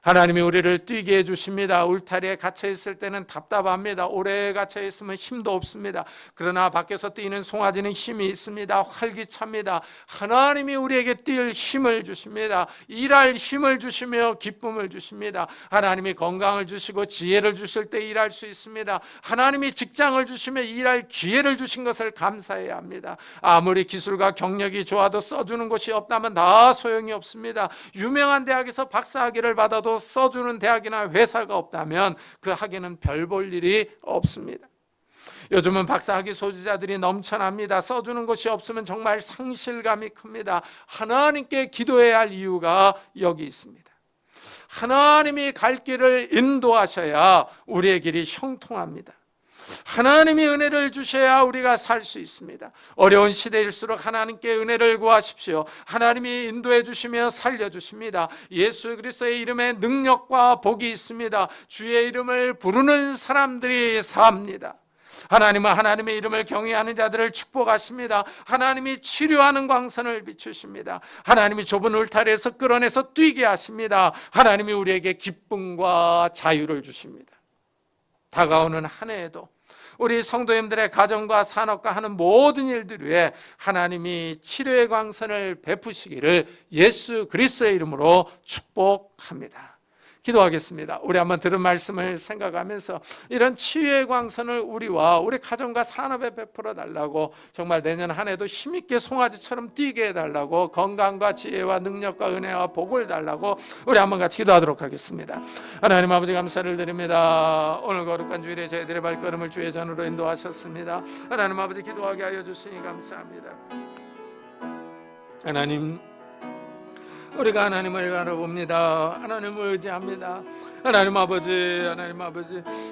하나님이 우리를 뛰게 해주십니다. 울타리에 갇혀 있을 때는 답답합니다. 오래 갇혀 있으면 힘도 없습니다. 그러나 밖에서 뛰는 송아지는 힘이 있습니다. 활기찹니다. 하나님이 우리에게 뛸 힘을 주십니다. 일할 힘을 주시며 기쁨을 주십니다. 하나님이 건강을 주시고 지혜를 주실 때 일할 수 있습니다. 하나님이 직장을 주시며 일할 기회를 주신 것을 감사해야 합니다. 아무리 기술과 경력이 좋아도 써주는 곳이 없다면 다 소용이 없습니다. 유명한 대학에서 박사학위를 받아도 써주는 대학이나 회사가 없다면 그 학위는 별 볼 일이 없습니다. 요즘은 박사학위 소지자들이 넘쳐납니다. 써주는 곳이 없으면 정말 상실감이 큽니다. 하나님께 기도해야 할 이유가 여기 있습니다. 하나님이 갈 길을 인도하셔야 우리의 길이 형통합니다. 하나님이 은혜를 주셔야 우리가 살 수 있습니다. 어려운 시대일수록 하나님께 은혜를 구하십시오. 하나님이 인도해 주시며 살려주십니다. 예수 그리스도의 이름에 능력과 복이 있습니다. 주의 이름을 부르는 사람들이 삽니다. 하나님은 하나님의 이름을 경외하는 자들을 축복하십니다. 하나님이 치료하는 광선을 비추십니다. 하나님이 좁은 울타리에서 끌어내서 뛰게 하십니다. 하나님이 우리에게 기쁨과 자유를 주십니다. 다가오는 한 해에도 우리 성도님들의 가정과 산업과 하는 모든 일들 위해 하나님이 치료의 광선을 베푸시기를 예수 그리스도의 이름으로 축복합니다. 기도하겠습니다. 우리 한번 들은 말씀을 생각하면서 이런 치유의 광선을 우리와 우리 가정과 산업에 베풀어 달라고, 정말 내년 한 해도 힘있게 송아지처럼 뛰게 해달라고, 건강과 지혜와 능력과 은혜와 복을 달라고 우리 한번 같이 기도하도록 하겠습니다. 하나님 아버지 감사를 드립니다. 오늘 거룩한 주일에 저희들의 발걸음을 주의 전으로 인도하셨습니다. 하나님 아버지 기도하게 하여 주시니 감사합니다. 하나님, 우리가 하나님을 바라봅니다. 하나님을 의지합니다. 하나님 아버지,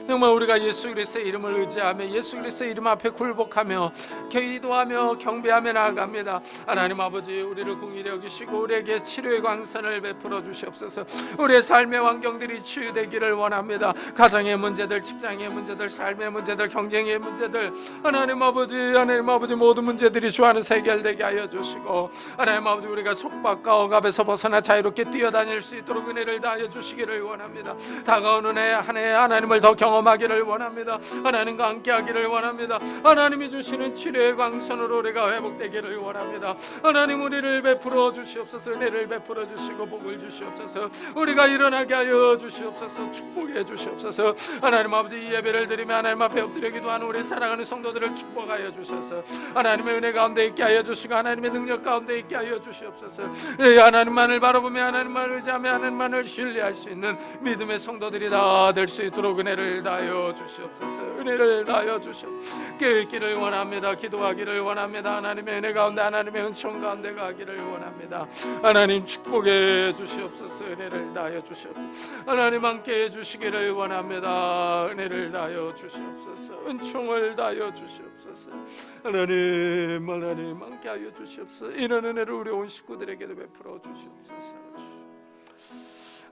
정말 우리가 예수 그리스도의 이름을 의지하며 예수 그리스도의 이름 앞에 굴복하며 기도하며 경배하며 나아갑니다. 하나님 아버지, 우리를 긍휼히 여기시고 우리에게 치료의 광선을 베풀어 주시옵소서. 우리의 삶의 환경들이 치유되기를 원합니다. 가정의 문제들, 직장의 문제들, 삶의 문제들, 경쟁의 문제들, 하나님 아버지 모든 문제들이 주 안에서 해결되게 하여 주시고, 하나님 아버지, 우리가 속박과 억압에서 벗어나 자유롭게 뛰어다닐 수 있도록 은혜를 다하여 주시기를 원합니다. 다가오는 한 해 하나님을 더 경험하기를 원합니다. 하나님과 함께하기를 원합니다. 하나님이 주시는 치료의 광선으로 우리가 회복되기를 원합니다. 하나님, 우리를 베풀어 주시옵소서. 은혜를 베풀어 주시고 복을 주시옵소서. 우리가 일어나게 하여 주시옵소서. 축복해 주시옵소서. 하나님 아버지, 이 예배를 드리며 하나님 앞에 엎드려 기도하는 우리 사랑하는 성도들을 축복하여 주셔서 하나님의 은혜 가운데 있게 하여 주시고 하나님의 능력 가운데 있게 하여 주시옵소서. 하나님만을 바라보며 하나님만을 의지하며 하나님만을 신뢰할 수 있는 믿음의 성도들이 다 될 수 있도록 은혜를 다하여 주시옵소서. 은혜를 다하여 주시옵소서. 깨닫기를 원합니다. 기도하기를 원합니다. 하나님의 은혜 가운데, 하나님의 은총 가운데 가기를 원합니다. 하나님 축복해 주시옵소서. 은혜를 다하여 주시옵소서. 하나님 함께 해주시기를 원합니다. 은혜를 다하여 주시옵소서. 은총을 다하여 주시옵소서. 하나님 함께 하여 주시옵소서. 이런 은혜를 우리 온 식구들에게도 베풀어 주시옵소서.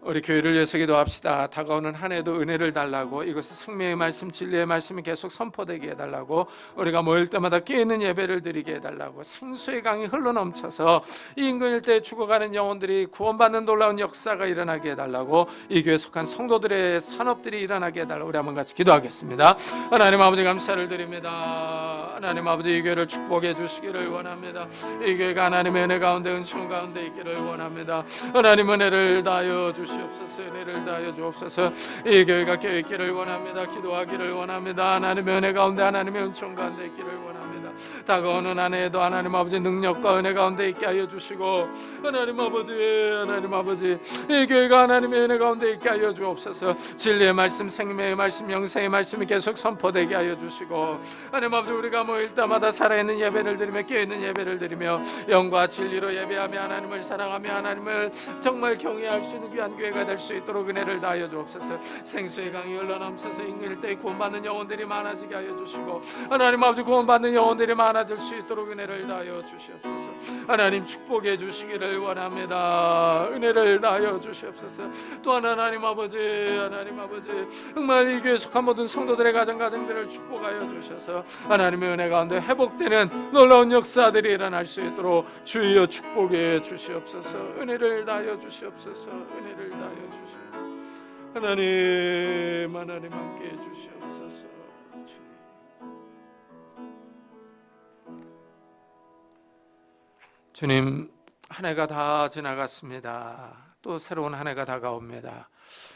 우리 교회를 위해서 기도합시다. 다가오는 한 해도 은혜를 달라고, 이것은 생명의 말씀, 진리의 말씀이 계속 선포되게 해달라고, 우리가 모일 때마다 깨있는 예배를 드리게 해달라고, 생수의 강이 흘러넘쳐서 이 인근 일대에 죽어가는 영혼들이 구원받는 놀라운 역사가 일어나게 해달라고, 이 교회에 속한 성도들의 산업들이 일어나게 해달라고 우리 한번 같이 기도하겠습니다. 하나님 아버지 감사를 드립니다. 하나님 아버지 이 교회를 축복해 주시기를 원합니다. 이 교회가 하나님의 은혜 가운데 은총 가운데 있기를 원합니다. 하나님 은혜를 다하여 주시옵소서. 은혜를 다하여 주옵소서. 이 교회가 깨어있기를 원합니다. 기도하기를 원합니다. 하나님의 은혜 가운데 하나님의 은총 가운데 있기를 원합니다. 다가오는 한 해에도 하나님 아버지 능력과 은혜 가운데 있게 하여 주시고, 하나님 아버지 이 교회가 하나님의 은혜 가운데 있게 하여 주옵소서. 진리의 말씀, 생명의 말씀, 영생의 말씀이 계속 선포되게 하여 주시고, 하나님 아버지 우리가 모일 때마다 살아있는 예배를 드리며 깨어있는 예배를 드리며 영과 진리로 예배하며 하나님을 사랑하며 하나님을 정말 경외할 수 있는 귀한 교회가 될 수 있도록 은혜를 다하여 주옵소서. 생수의 강이 흘러넘쳐서 인일 때 구원받는 영혼들이 많아지게 하여 주시고, 하나님 아버지 구원받는 영혼들이 많아질 수 있도록 은혜를 다하여 주시옵소서. 하나님 축복해 주시기를 원합니다. 은혜를 다하여 주시옵소서. 또한 하나님 아버지 정말 이 교회에 속한 모든 성도들의 가정들을 축복하여 주셔서 하나님의 은혜 가운데 회복되는 놀라운 역사들이 일어날 수 있도록 주여 축복해 주시옵소서. 은혜를 다하여 주시옵소서. 은혜를 다하여 주시옵소서. 하나님 함께해 주시옵소서. 주님, 한 해가 다 지나갔습니다. 또 새로운 한 해가 다가옵니다.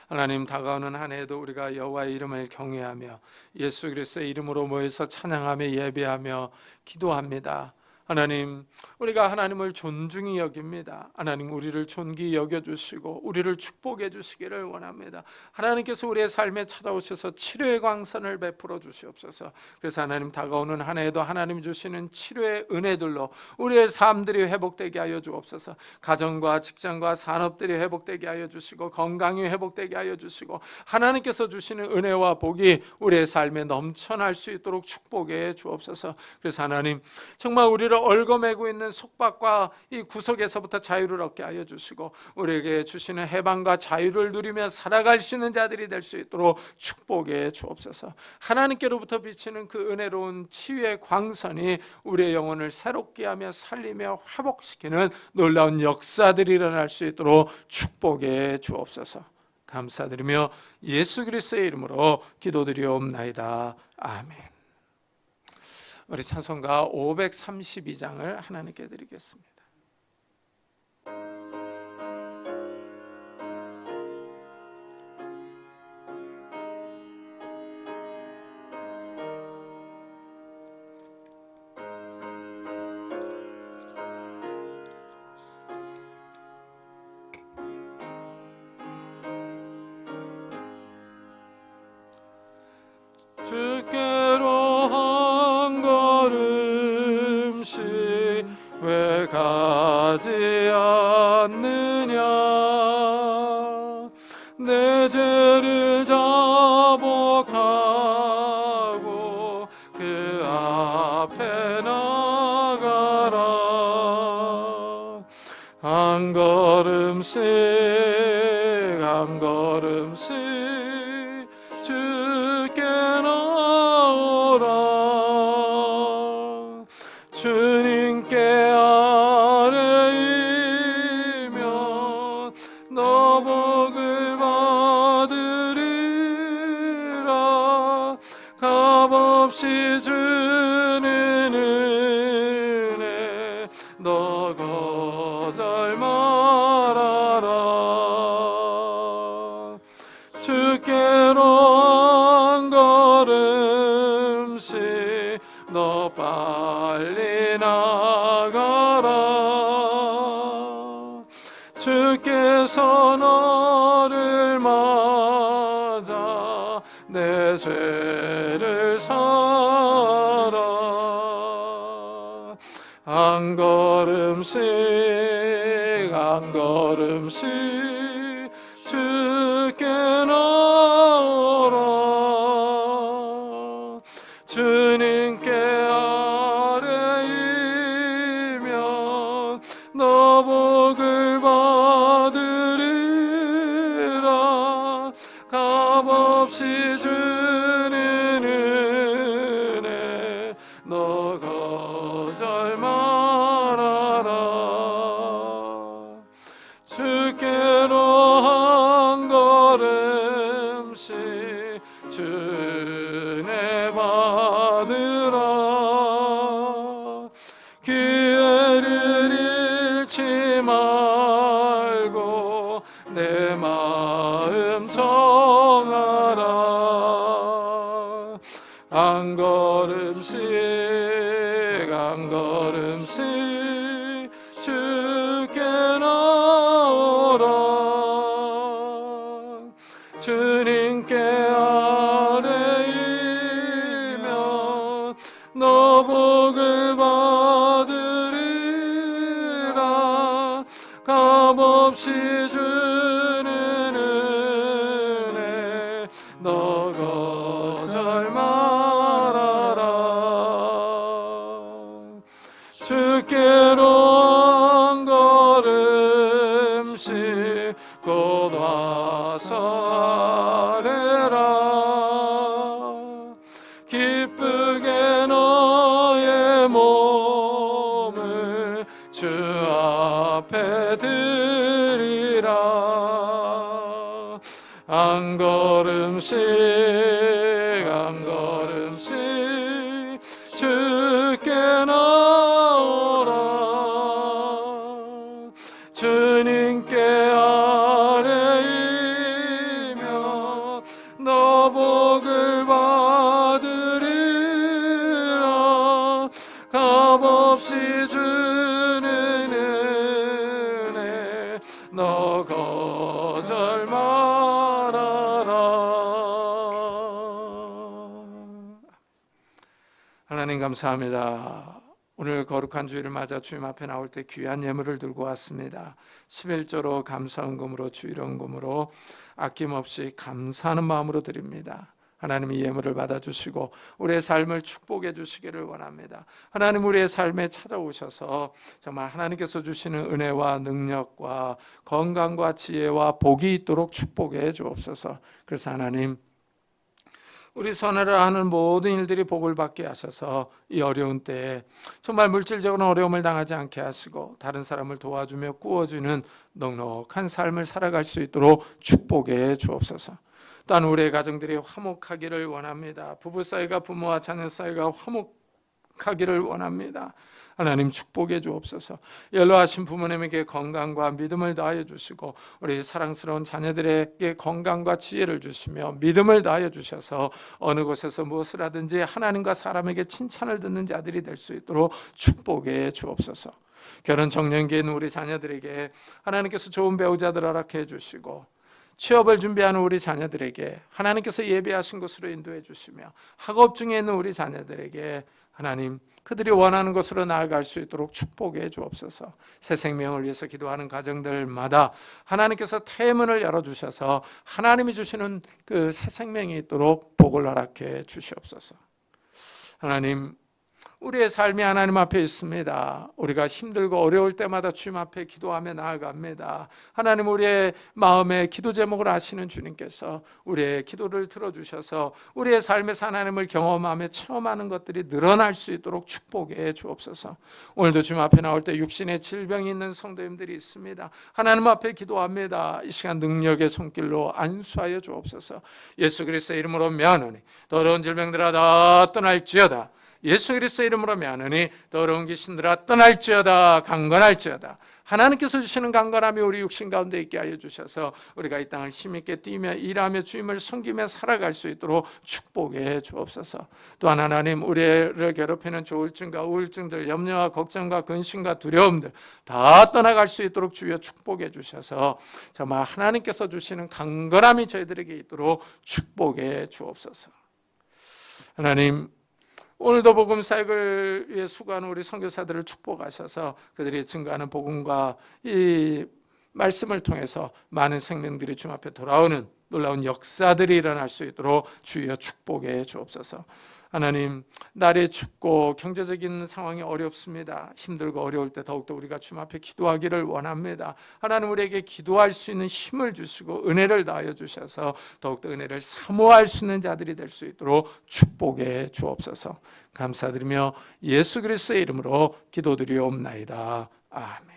하나님, 다가오는 한 해에도 우리가 여호와의 이름을 경외하며 예수 그리스도의 이름으로 모여서 찬양하며 예배하며 기도합니다. 하나님, 우리가 하나님을 존중히 여깁니다. 하나님, 우리를 존귀히 여겨주시고 우리를 축복해 주시기를 원합니다. 하나님께서 우리의 삶에 찾아오셔서 치료의 광선을 베풀어 주시옵소서. 그래서 하나님, 다가오는 한 해에도 하나님 주시는 치료의 은혜들로 우리의 삶들이 회복되게 하여 주옵소서. 가정과 직장과 산업들이 회복되게 하여 주시고 건강이 회복되게 하여 주시고 하나님께서 주시는 은혜와 복이 우리의 삶에 넘쳐날 수 있도록 축복해 주옵소서. 그래서 하나님, 정말 우리를 얽어매고 있는 속박과 이 구속에서부터 자유를 얻게 하여 주시고 우리에게 주시는 해방과 자유를 누리며 살아갈 수 있는 자들이 될 수 있도록 축복해 주옵소서. 하나님께로부터 비치는 그 은혜로운 치유의 광선이 우리의 영혼을 새롭게 하며 살리며 회복시키는 놀라운 역사들이 일어날 수 있도록 축복해 주옵소서. 감사드리며 예수 그리스도의 이름으로 기도드리옵나이다. 아멘. 우리 찬송가 532장을 하나님께 드리겠습니다. 주께로 한 걸음씩 왜 가지 않느냐. 내 죄를 자복하고 그 앞에 나가라. 한 걸음씩 한 걸음씩 주께 나오라. 주님께 아뢰이면 너 복을 받으리라. 값없이 주는 은혜 너 거절 말아라. 주께로 한 걸음씩 너 빨리 나가라. 주께서 너를 맞아 내 죄를 사라. 한 걸음씩 한 걸음씩 주께 나오라. 주님께 아뢰이면 너 복을 받으리라. 주님께 아뢰이면 너 복을 받으리라. 값없이 주는 은혜 너 거절 말아라. 주께로 한 걸음씩 곧 와서 아뢰라. 기쁘게 너의 몸을 주 앞에 드리라. 한 걸음씩 한 걸음씩 주께 나오라. 주님께 아뢰이면 너 복을 받으리라. 값없이 주는 은혜 너 거절 말아라. 하나님 감사합니다. 오늘 거룩한 주일을 맞아 주님 앞에 나올 때 귀한 예물을 들고 왔습니다. 11조로 감사헌금으로 주일헌금으로 아낌없이 감사하는 마음으로 드립니다. 하나님 이 예물을 받아주시고 우리의 삶을 축복해 주시기를 원합니다. 하나님 우리의 삶에 찾아오셔서 정말 하나님께서 주시는 은혜와 능력과 건강과 지혜와 복이 있도록 축복해 주옵소서. 그래서 하나님 우리 손해를 하는 모든 일들이 복을 받게 하셔서 이 어려운 때에 정말 물질적으로 어려움을 당하지 않게 하시고 다른 사람을 도와주며 꾸어주는 넉넉한 삶을 살아갈 수 있도록 축복해 주옵소서. 또한 우리의 가정들이 화목하기를 원합니다. 부부 사이가 부모와 자녀 사이가 화목하기를 원합니다. 하나님 축복해 주옵소서. 연로하신 부모님에게 건강과 믿음을 다하여 주시고 우리 사랑스러운 자녀들에게 건강과 지혜를 주시며 믿음을 다하여 주셔서 어느 곳에서 무엇을 하든지 하나님과 사람에게 칭찬을 듣는 자들이 될 수 있도록 축복해 주옵소서. 결혼 정년기에 있는 우리 자녀들에게 하나님께서 좋은 배우자들 허락해 주시고 취업을 준비하는 우리 자녀들에게 하나님께서 예비하신 곳으로 인도해 주시며 학업 중에 있는 우리 자녀들에게 하나님 그들이 원하는 것으로 나아갈 수 있도록 축복해 주옵소서. 새 생명을 위해서 기도하는 가정들마다 하나님께서 태문을 열어주셔서 하나님이 주시는 그 새 생명이 있도록 복을 허락해 주시옵소서. 하나님 우리의 삶이 하나님 앞에 있습니다. 우리가 힘들고 어려울 때마다 주님 앞에 기도하며 나아갑니다. 하나님 우리의 마음에 기도 제목을 아시는 주님께서 우리의 기도를 들어주셔서 우리의 삶에서 하나님을 경험하며 체험하는 것들이 늘어날 수 있도록 축복해 주옵소서. 오늘도 주님 앞에 나올 때 육신의 질병이 있는 성도님들이 있습니다. 하나님 앞에 기도합니다. 이 시간 능력의 손길로 안수하여 주옵소서. 예수 그리스도의 이름으로 면하니 더러운 질병들아 다 떠날지어다. 예수 그리스도의 이름으로 면하니 더러운 귀신들아 떠날지어다. 강건할지어다. 하나님께서 주시는 강건함이 우리 육신 가운데 있게 하여 주셔서 우리가 이 땅을 힘있게 뛰며 일하며 주님을 섬기며 살아갈 수 있도록 축복해 주옵소서. 또한 하나님 우리를 괴롭히는 조울증과 우울증들, 염려와 걱정과 근심과 두려움들 다 떠나갈 수 있도록 주여 축복해 주셔서 정말 하나님께서 주시는 강건함이 저희들에게 있도록 축복해 주옵소서. 하나님 오늘도 복음 사역을 위해 수고하는 우리 선교사들을 축복하셔서 그들이 증거하는 복음과 이 말씀을 통해서 많은 생명들이 주님 앞에 돌아오는 놀라운 역사들이 일어날 수 있도록 주여 축복해 주옵소서. 하나님 날이 춥고 경제적인 상황이 어렵습니다. 힘들고 어려울 때 더욱더 우리가 주님 앞에 기도하기를 원합니다. 하나님 우리에게 기도할 수 있는 힘을 주시고 은혜를 다하여 주셔서 더욱더 은혜를 사모할 수 있는 자들이 될 수 있도록 축복해 주옵소서. 감사드리며 예수 그리스도의 이름으로 기도드리옵나이다. 아멘.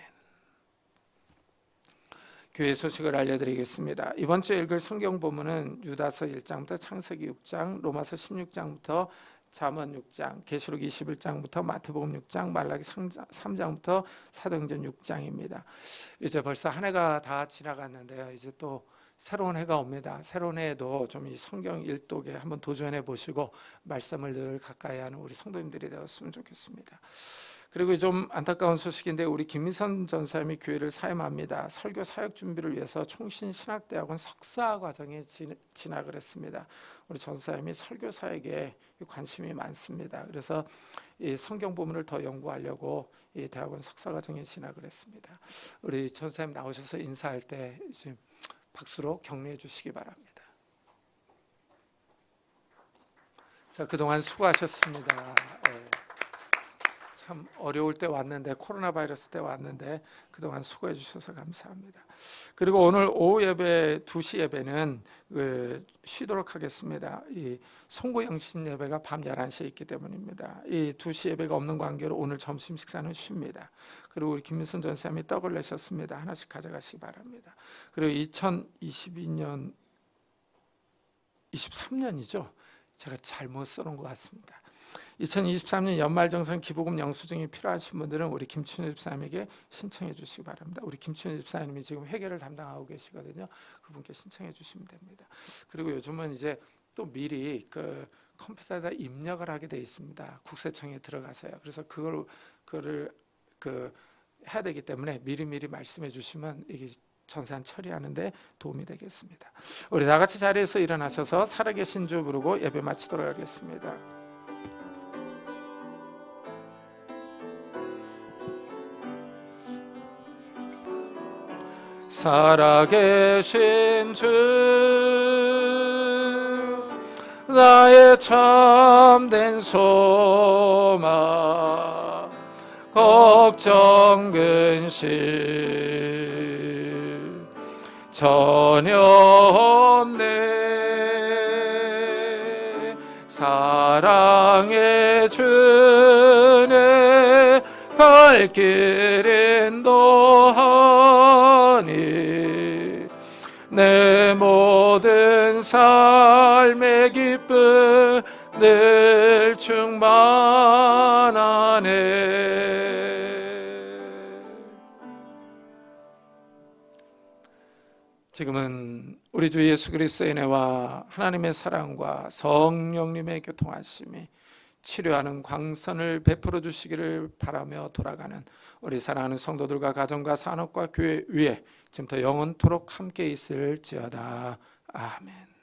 교회 소식을 알려드리겠습니다. 이번 주에 읽을 성경 본문은 유다서 1장부터 창세기 6장, 로마서 16장부터 잠언 6장, 계시록 21장부터 마태복음 6장, 말라기 3장부터 사도행전 6장입니다. 이제 벌써 한 해가 다 지나갔는데요. 이제 또 새로운 해가 옵니다. 새로운 해에도 좀 이 성경 일독에 한번 도전해 보시고 말씀을 늘 가까이 하는 우리 성도님들이 되었으면 좋겠습니다. 그리고 좀 안타까운 소식인데 우리 김미선 전사님이 교회를 사임합니다. 설교 사역 준비를 위해서 총신신학대학원 석사 과정에 진학을 했습니다. 우리 전사님이 설교 사역에 관심이 많습니다. 그래서 이 성경 부문을 더 연구하려고 이 대학원 석사 과정에 진학을 했습니다. 우리 전사님 나오셔서 인사할 때 이제 박수로 격려해 주시기 바랍니다. 자, 그동안 수고하셨습니다. 참 어려울 때 왔는데, 코로나 바이러스 때 왔는데 그동안 수고해 주셔서 감사합니다. 그리고 오늘 오후 예배 2시 예배는 쉬도록 하겠습니다. 이 송구영신 예배가 밤 11시에 있기 때문입니다. 이 2시 예배가 없는 관계로 오늘 점심 식사는 쉽니다. 그리고 우리 김민선 전사님이 떡을 내셨습니다. 하나씩 가져가시기 바랍니다. 그리고 2022년 23년이죠. 제가 잘못 써놓은 것 같습니다. 2023년 연말정산 기부금 영수증이 필요하신 분들은 우리 김춘희 집사님에게 신청해 주시기 바랍니다. 우리 김춘희 집사님이 지금 회계를 담당하고 계시거든요. 그분께 신청해 주시면 됩니다. 그리고 요즘은 이제 또 미리 그 컴퓨터에다 입력을 하게 돼 있습니다. 국세청에 들어가서요. 그래서 그거를 해야 되기 때문에 미리 말씀해 주시면 이게 전산 처리하는데 도움이 되겠습니다. 우리 다 같이 자리에서 일어나셔서 살아계신 주 부르고 예배 마치도록 하겠습니다. 살아계신 주 나의 참된 소망 걱정 근심 전혀 없네. 사랑의 주내 발길 인도하니 내 모든 삶의 기쁨 늘 충만하네. 지금은 우리 주 예수 그리스도의 은혜와 하나님의 사랑과 성령님의 교통하심이 치료하는 광선을 베풀어 주시기를 바라며 돌아가는 우리 사랑하는 성도들과 가정과 산업과 교회 위에 지금부터 영원토록 함께 있을지어다. 아멘.